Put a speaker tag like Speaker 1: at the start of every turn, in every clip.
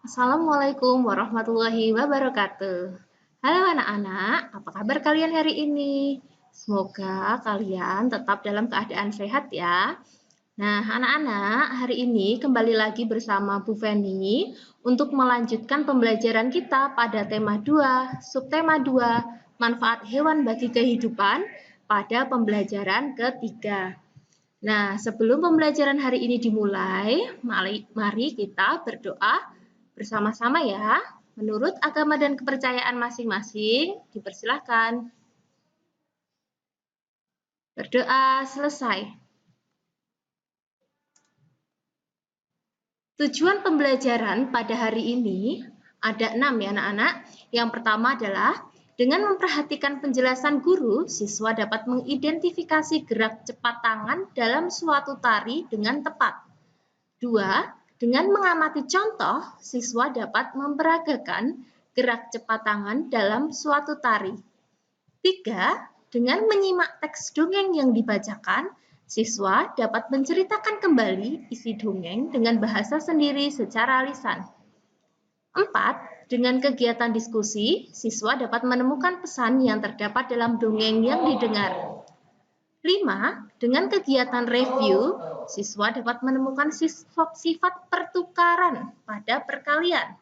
Speaker 1: Assalamualaikum warahmatullahi wabarakatuh. Halo anak-anak, apa kabar kalian hari ini? Semoga kalian tetap dalam keadaan sehat ya. Nah, anak-anak, hari ini kembali lagi bersama Bu Feni untuk melanjutkan pembelajaran kita pada tema 2, subtema 2, manfaat hewan bagi kehidupan pada pembelajaran ketiga. Nah, sebelum pembelajaran hari ini dimulai, mari kita berdoa bersama-sama ya. Menurut agama dan kepercayaan masing-masing, dipersilahkan. Berdoa selesai. Tujuan pembelajaran pada hari ini ada 6 ya anak-anak. Yang pertama adalah dengan memperhatikan penjelasan guru, siswa dapat mengidentifikasi gerak cepat tangan dalam suatu tari dengan tepat. 2. Dengan mengamati contoh, siswa dapat memperagakan gerak cepat tangan dalam suatu tari. 3. Dengan menyimak teks dongeng yang dibacakan, siswa dapat menceritakan kembali isi dongeng dengan bahasa sendiri secara lisan. 4. Dengan kegiatan diskusi, siswa dapat menemukan pesan yang terdapat dalam dongeng yang didengar. 5. Dengan kegiatan review, siswa dapat menemukan sifat pertukaran pada perkalian.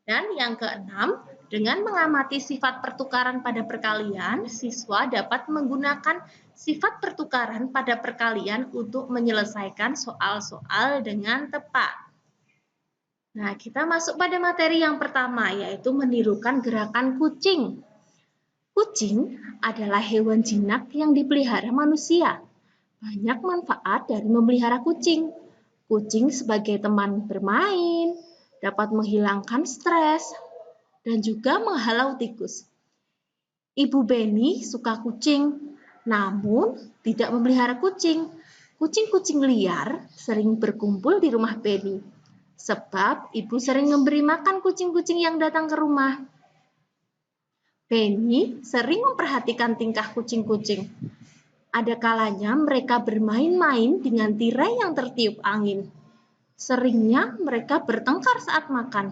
Speaker 1: Dan yang keenam, dengan mengamati sifat pertukaran pada perkalian, siswa dapat menggunakan sifat pertukaran pada perkalian untuk menyelesaikan soal-soal dengan tepat. Nah, kita masuk pada materi yang pertama, yaitu menirukan gerakan kucing. Kucing adalah hewan jinak yang dipelihara manusia. Banyak manfaat dari memelihara kucing. Kucing sebagai teman bermain, dapat menghilangkan stres, dan juga menghalau tikus. Ibu Beni suka kucing, namun tidak memelihara kucing. Kucing-kucing liar sering berkumpul di rumah Beni, sebab ibu sering memberi makan kucing-kucing yang datang ke rumah. Beni sering memperhatikan tingkah kucing-kucing. Ada kalanya mereka bermain-main dengan tirai yang tertiup angin. Seringnya mereka bertengkar saat makan.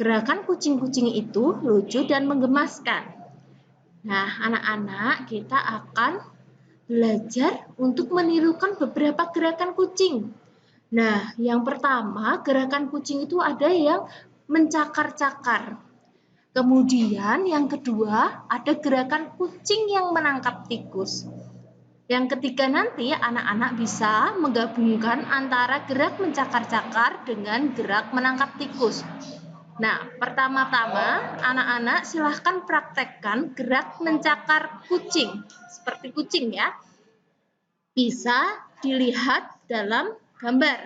Speaker 1: Gerakan kucing-kucing itu lucu dan menggemaskan. Nah, anak-anak, kita akan belajar untuk menirukan beberapa gerakan kucing. Nah, yang pertama, gerakan kucing itu ada yang mencakar-cakar. Kemudian yang kedua, ada gerakan kucing yang menangkap tikus. Yang ketiga nanti anak-anak bisa menggabungkan antara gerak mencakar-cakar dengan gerak menangkap tikus. Nah, pertama-tama anak-anak silahkan praktekkan gerak mencakar kucing. Seperti kucing ya. Bisa dilihat dalam gambar.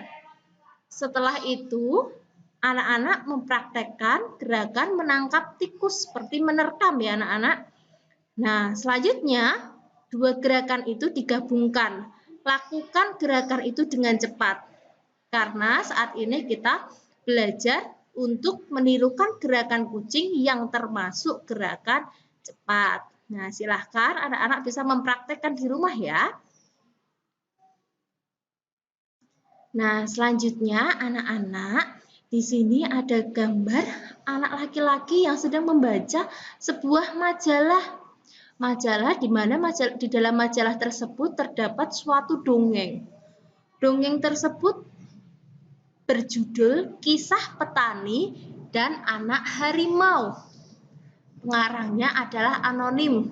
Speaker 1: Setelah itu, anak-anak mempraktekkan gerakan menangkap tikus seperti menerkam ya anak-anak. Nah, selanjutnya dua gerakan itu digabungkan. Lakukan gerakan itu dengan cepat. Karena saat ini kita belajar untuk menirukan gerakan kucing yang termasuk gerakan cepat. Nah, silahkan anak-anak bisa mempraktekkan di rumah ya. Nah, selanjutnya anak-anak, di sini ada gambar anak laki-laki yang sedang membaca sebuah majalah. Majalah di mana di dalam majalah tersebut terdapat suatu dongeng. Dongeng tersebut berjudul Kisah Petani dan Anak Harimau. Pengarangnya adalah anonim.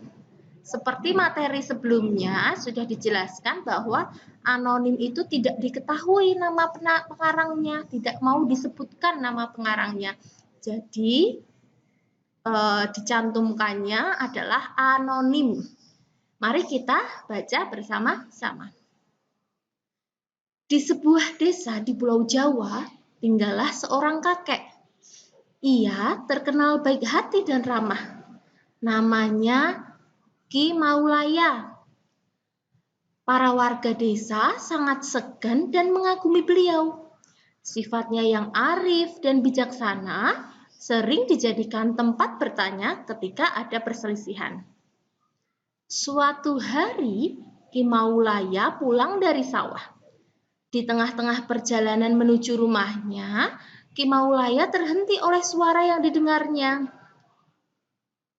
Speaker 1: Seperti materi sebelumnya sudah dijelaskan bahwa anonim itu tidak diketahui nama pengarangnya, tidak mau disebutkan nama pengarangnya. Jadi dicantumkannya adalah anonim. Mari kita baca bersama-sama. Di sebuah desa di Pulau Jawa, tinggallah seorang kakek. Ia terkenal baik hati dan ramah. Namanya Ki Maulaya. Para warga desa sangat segan dan mengagumi beliau. Sifatnya yang arif dan bijaksana sering dijadikan tempat bertanya ketika ada perselisihan. Suatu hari, Ki Maulaya pulang dari sawah. Di tengah-tengah perjalanan menuju rumahnya, Ki Maulaya terhenti oleh suara yang didengarnya.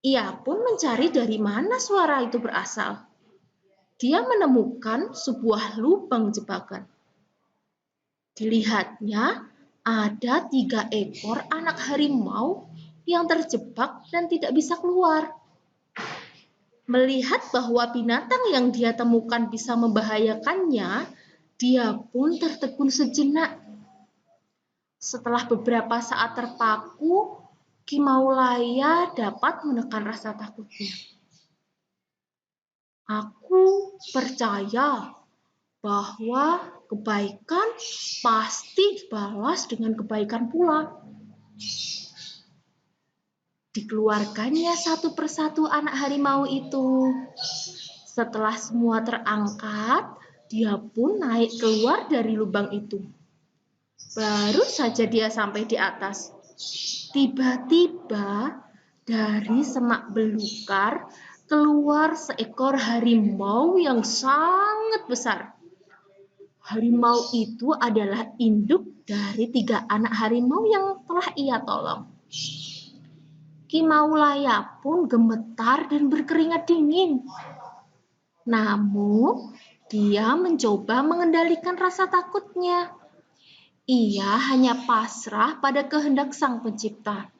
Speaker 1: Ia pun mencari dari mana suara itu berasal. Dia menemukan sebuah lubang jebakan. Dilihatnya ada 3 ekor anak harimau yang terjebak dan tidak bisa keluar. Melihat bahwa binatang yang dia temukan bisa membahayakannya, dia pun tertegun sejenak. Setelah beberapa saat terpaku, Ki Maulaya dapat menekan rasa takutnya. Aku percaya bahwa kebaikan pasti dibalas dengan kebaikan pula. Dikeluarkannya satu persatu anak harimau itu. Setelah semua terangkat, dia pun naik keluar dari lubang itu. Baru saja dia sampai di atas, tiba-tiba dari semak belukar keluar seekor harimau yang sangat besar. Harimau itu adalah induk dari 3 anak harimau yang telah ia tolong. Ki Maulaya pun gemetar dan berkeringat dingin. Namun, dia mencoba mengendalikan rasa takutnya. Ia hanya pasrah pada kehendak Sang Pencipta.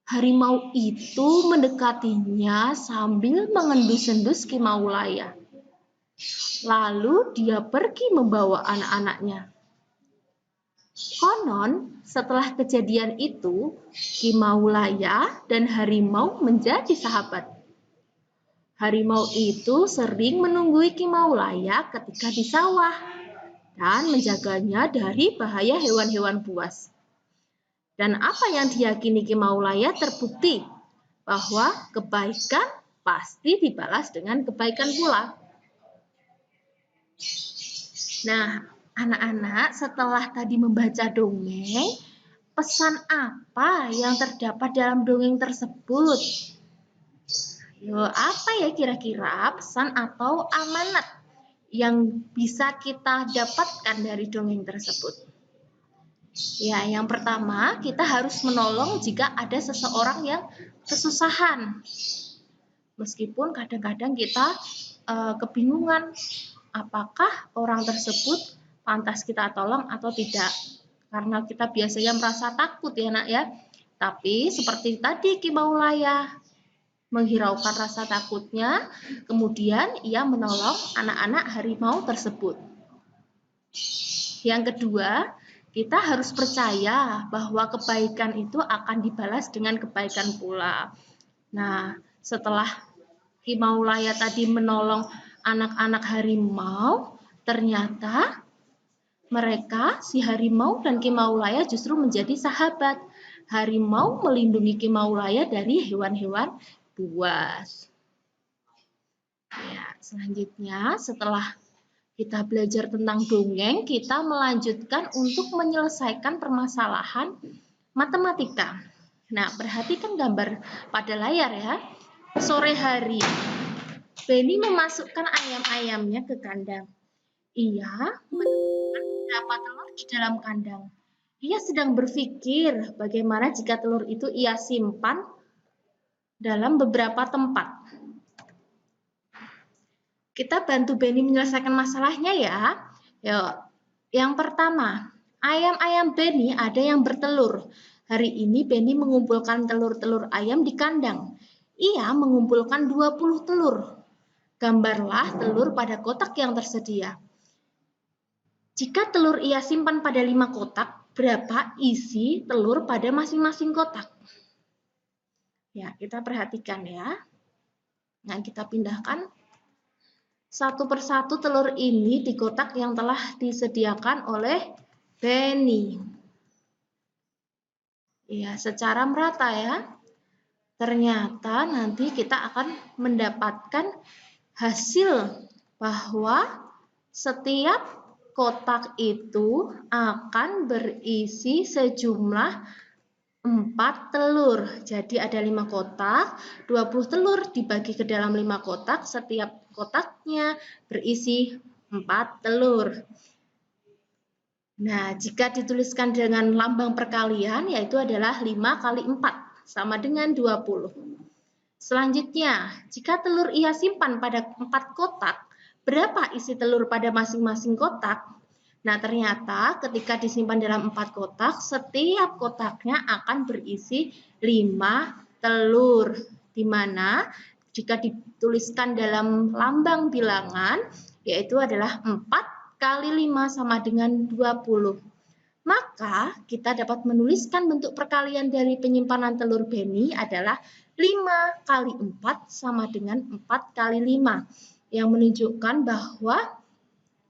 Speaker 1: Harimau itu mendekatinya sambil mengendus-endus Ki Maulaya. Lalu dia pergi membawa anak-anaknya. Konon, setelah kejadian itu, Ki Maulaya dan harimau menjadi sahabat. Harimau itu sering menunggui Ki Maulaya ketika di sawah dan menjaganya dari bahaya hewan-hewan buas. Dan apa yang diyakini Ki Maulaya terbukti bahwa kebaikan pasti dibalas dengan kebaikan pula. Nah, anak-anak setelah tadi membaca dongeng, pesan apa yang terdapat dalam dongeng tersebut? Yo, apa ya kira-kira pesan atau amanat yang bisa kita dapatkan dari dongeng tersebut? Ya, yang pertama, kita harus menolong jika ada seseorang yang kesusahan. Meskipun kadang-kadang kita kebingungan apakah orang tersebut pantas kita tolong atau tidak. Karena kita biasanya merasa takut ya nak ya. Tapi seperti tadi Ki Maulaya menghiraukan rasa takutnya, kemudian ia menolong anak-anak harimau tersebut. Yang kedua, kita harus percaya bahwa kebaikan itu akan dibalas dengan kebaikan pula. Nah, setelah Ki Maulaya tadi menolong anak-anak harimau, ternyata mereka, si harimau dan Ki Maulaya justru menjadi sahabat. Harimau melindungi Ki Maulaya dari hewan-hewan buas. Ya, selanjutnya setelah kita belajar tentang dongeng, kita melanjutkan untuk menyelesaikan permasalahan matematika. Nah, perhatikan gambar pada layar ya. Sore hari, Benny memasukkan ayam-ayamnya ke kandang. Ia menemukan beberapa telur di dalam kandang. Ia sedang berpikir bagaimana jika telur itu ia simpan dalam beberapa tempat. Kita bantu Benny menyelesaikan masalahnya ya. Yuk, yang pertama, ayam-ayam Benny ada yang bertelur. Hari ini Benny mengumpulkan telur-telur ayam di kandang. Ia mengumpulkan 20 telur. Gambarlah telur pada kotak yang tersedia. Jika telur ia simpan pada 5 kotak, berapa isi telur pada masing-masing kotak? Ya, kita perhatikan ya. Nah, kita pindahkan satu persatu telur ini di kotak yang telah disediakan oleh Benny. Ya, secara merata ya. Ternyata nanti kita akan mendapatkan hasil bahwa setiap kotak itu akan berisi sejumlah 4 telur. Jadi ada 5 kotak, 20 telur dibagi ke dalam 5 kotak, setiap kotaknya berisi 4 telur. Nah, jika dituliskan dengan lambang perkalian, yaitu adalah 5 kali 4, sama dengan 20. Selanjutnya, jika telur ia simpan pada 4 kotak, berapa isi telur pada masing-masing kotak? Nah, ternyata ketika disimpan dalam 4 kotak, setiap kotaknya akan berisi 5 telur. Di mana jika dituliskan dalam lambang bilangan, yaitu adalah 4 kali 5 sama dengan 20. Maka kita dapat menuliskan bentuk perkalian dari penyimpanan telur Benny adalah 5 kali 4 sama dengan 4 kali 5. Yang menunjukkan bahwa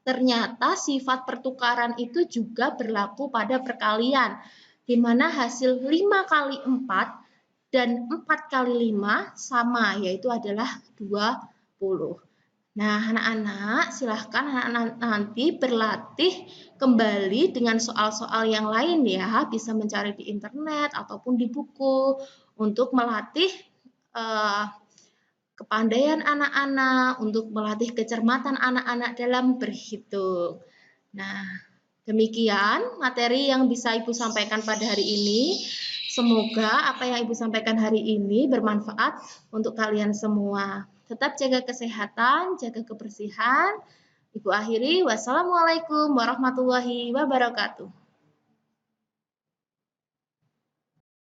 Speaker 1: ternyata sifat pertukaran itu juga berlaku pada perkalian. Di mana hasil 5 kali 4 dan 4 kali 5 sama, yaitu adalah 20. Nah, anak-anak, silahkan anak-anak nanti berlatih kembali dengan soal-soal yang lain ya, bisa mencari di internet ataupun di buku untuk melatih kepandaian anak-anak, untuk melatih kecermatan anak-anak dalam berhitung. Nah, demikian materi yang bisa Ibu sampaikan pada hari ini. Semoga apa yang Ibu sampaikan hari ini bermanfaat untuk kalian semua. Tetap jaga kesehatan, jaga kebersihan. Ibu akhiri, wassalamualaikum warahmatullahi wabarakatuh.